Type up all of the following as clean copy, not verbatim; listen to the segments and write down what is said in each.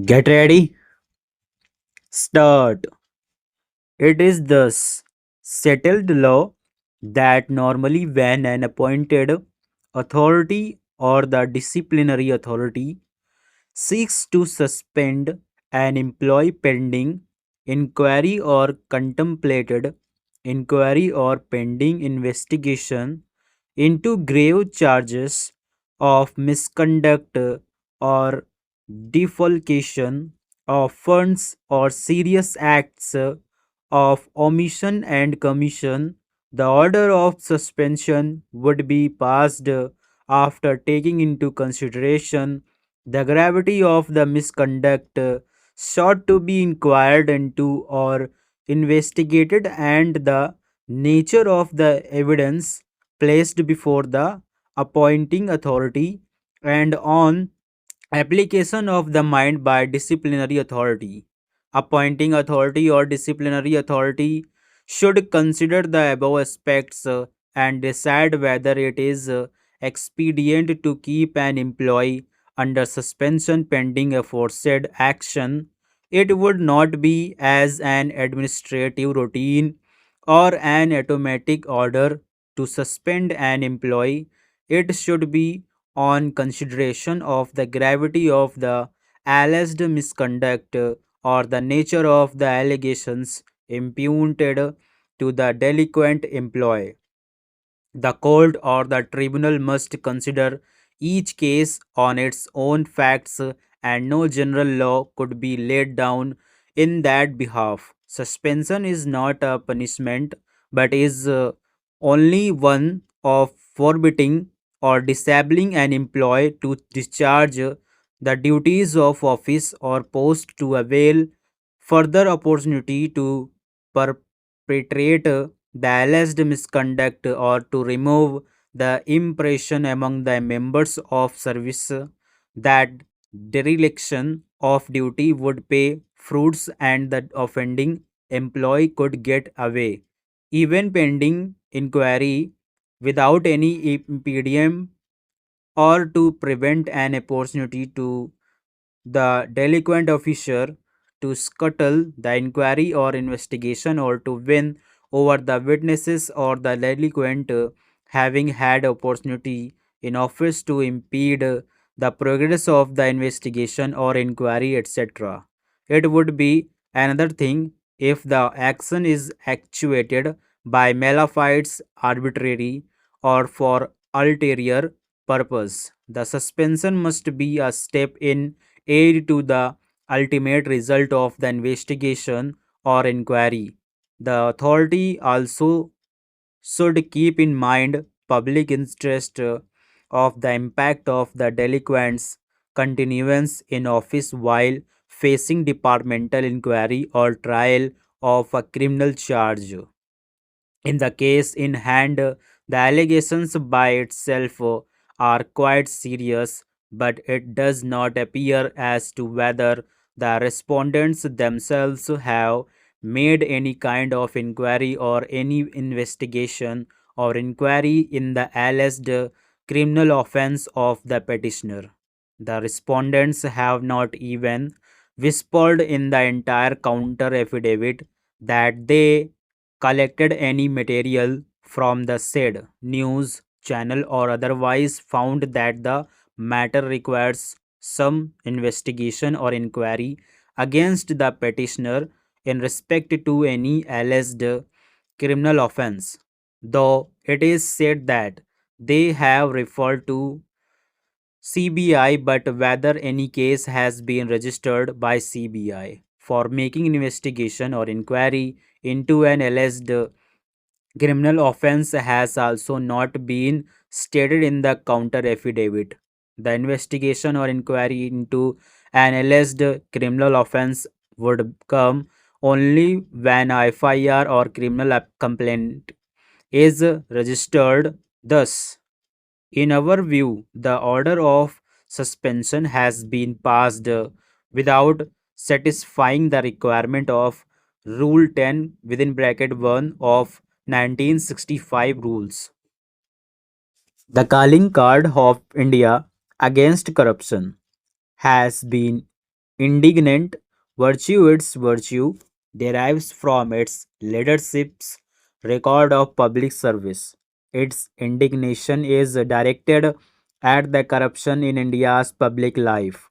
Get ready, start. It is thus settled law that normally when an appointed authority or the disciplinary authority seeks to suspend an employee pending inquiry or contemplated inquiry or pending investigation into grave charges of misconduct or defalcation of funds or serious acts of omission and commission, the order of suspension would be passed after taking into consideration the gravity of the misconduct sought to be inquired into or investigated and the nature of the evidence placed before the appointing authority and on application of the mind by disciplinary authority. Appointing authority or disciplinary authority should consider the above aspects and decide whether it is expedient to keep an employee under suspension pending aforesaid action. It would not be as an administrative routine or an automatic order to suspend an employee. It should be on consideration of the gravity of the alleged misconduct or the nature of the allegations imputed to the delinquent employee. The court or the tribunal must consider each case on its own facts, and no general law could be laid down in that behalf. Suspension is not a punishment but is only one of forbidding or disabling an employee to discharge the duties of office or post to avail further opportunity to perpetrate the alleged misconduct or to remove the impression among the members of service that dereliction of duty would pay fruits and the offending employee could get away, even pending inquiry, without any impediment or to prevent an opportunity to the delinquent officer to scuttle the inquiry or investigation or to win over the witnesses or the delinquent having had opportunity in office to impede the progress of the investigation or inquiry, etc. It would be another thing if the action is actuated by malafide arbitrary or for ulterior purpose. The suspension must be a step in aid to the ultimate result of the investigation or inquiry. The authority also should keep in mind public interest of the impact of the delinquent's continuance in office while facing departmental inquiry or trial of a criminal charge. In the case in hand, the allegations by itself are quite serious, but it does not appear as to whether the respondents themselves have made any kind of inquiry or any investigation or inquiry in the alleged criminal offense of the petitioner. The respondents have not even whispered in the entire counter affidavit that they collected any material from the said news channel or otherwise found that the matter requires some investigation or inquiry against the petitioner in respect to any alleged criminal offense, though it is said that they have referred to CBI, but whether any case has been registered by CBI for making investigation or inquiry into an alleged criminal offense has also not been stated in the counter affidavit. The investigation or inquiry into an alleged criminal offense would come only when a FIR or criminal complaint is registered. Thus, in our view, the order of suspension has been passed without satisfying the requirement of Rule 10 within bracket 1 of 1965 rules. The calling card of India against corruption has been Indignant virtue, its virtue derives from its leadership's record of public service. Its indignation is directed at the corruption in India's public life.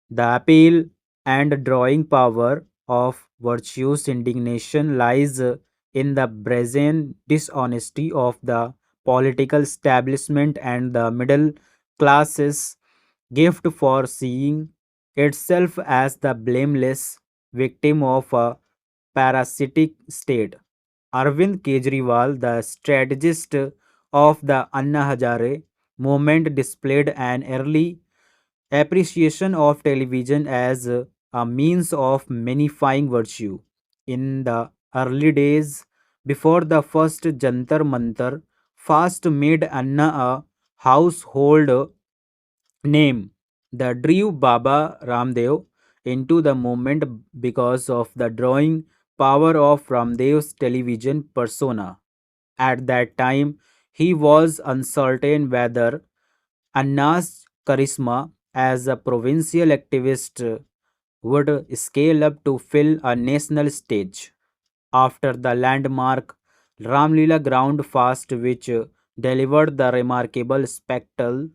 The appeal and drawing power of virtue's indignation lies in the brazen dishonesty of the political establishment and the middle classes gift for seeing itself as the blameless victim of a parasitic state. Arvind Kejriwal, the strategist of the Anna Hazare movement, displayed an early appreciation of television as a means of magnifying virtue. In the early days, before the first Jantar Mantar fast made Anna a household name, the drew Baba Ramdev into the movement because of the drawing power of Ramdev's television persona. At that time, he was uncertain whether Anna's charisma as a provincial activist would scale up to fill a national stage. After the landmark Ramlila ground fast, which delivered the remarkable spectacle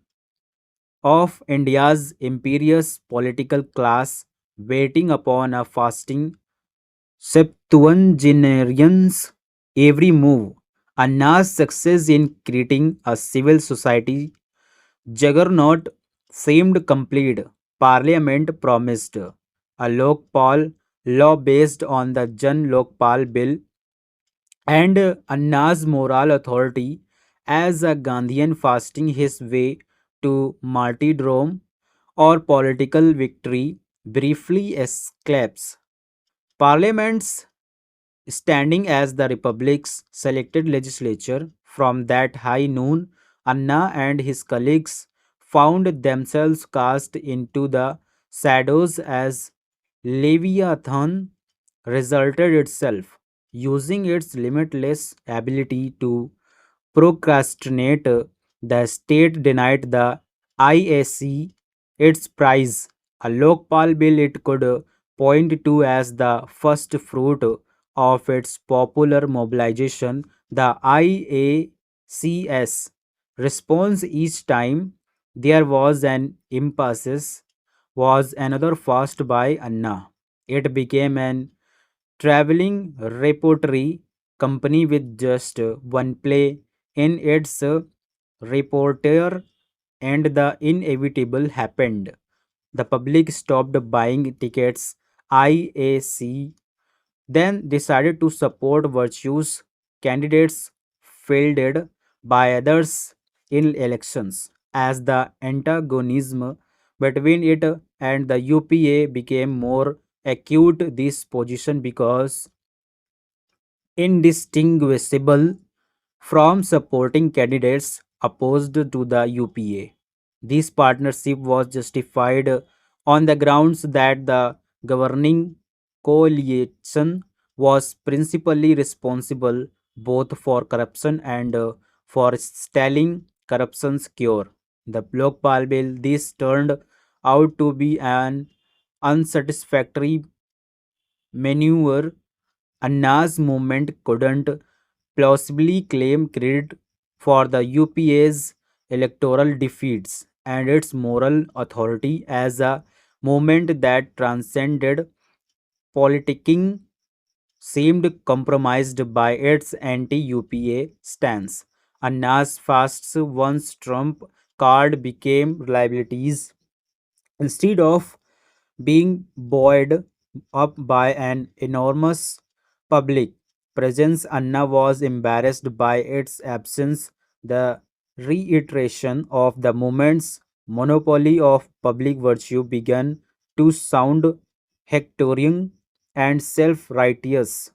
of India's imperious political class waiting upon a fasting septuagenarian's every move. Anna's success in creating a civil society juggernaut seemed complete. Parliament promised a Lokpal law based on the Jan Lokpal bill and Anna's moral authority as a Gandhian fasting his way to martyrdom or political victory briefly escapes. Parliament's standing as the Republic's selected legislature from that high noon, Anna and his colleagues found themselves cast into the shadows as Leviathan resulted itself, using its limitless ability to procrastinate. The state denied the IAC its prize, a Lokpal bill it could point to as the first fruit of its popular mobilization. The IACS response each time there was an impasse was another fast by Anna. It became an traveling repertory company with just one play in its repertoire, and the inevitable happened. The public stopped buying tickets. IAC then decided to support virtues candidates fielded by others in elections. As the antagonism between it and the UPA became more acute, this position because indistinguishable from supporting candidates opposed to the UPA. This partnership was justified on the grounds that the governing coalition was principally responsible both for corruption and for stalling corruption's cure. The Lokpal bill, this turned out to be an unsatisfactory maneuver. Anna's movement couldn't plausibly claim credit for the UPA's electoral defeats and its moral authority as a movement that transcended politicking seemed compromised by its anti-UPA stance. Anna's fasts once Trump card became liabilities instead of being buoyed up by an enormous public presence. Anna was embarrassed by its absence. The reiteration of the movement's monopoly of public virtue began to sound hectoring and self righteous.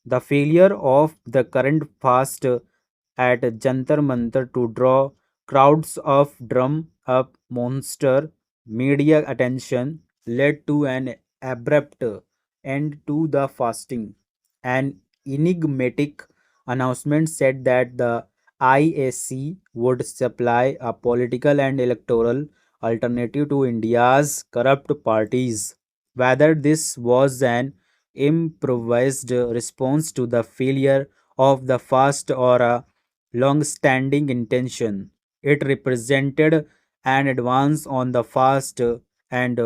The failure of the current fast at Jantar Mantar to draw crowds of drum up monster media attention led to an abrupt end to the fasting. An enigmatic announcement said that the IAC would supply a political and electoral alternative to India's corrupt parties. Whether this was an improvised response to the failure of the fast or a long standing intention, it represented an advance on the fast and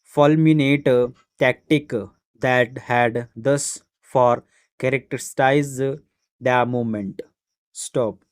fulminate tactic that had thus far characterized the movement. Stop.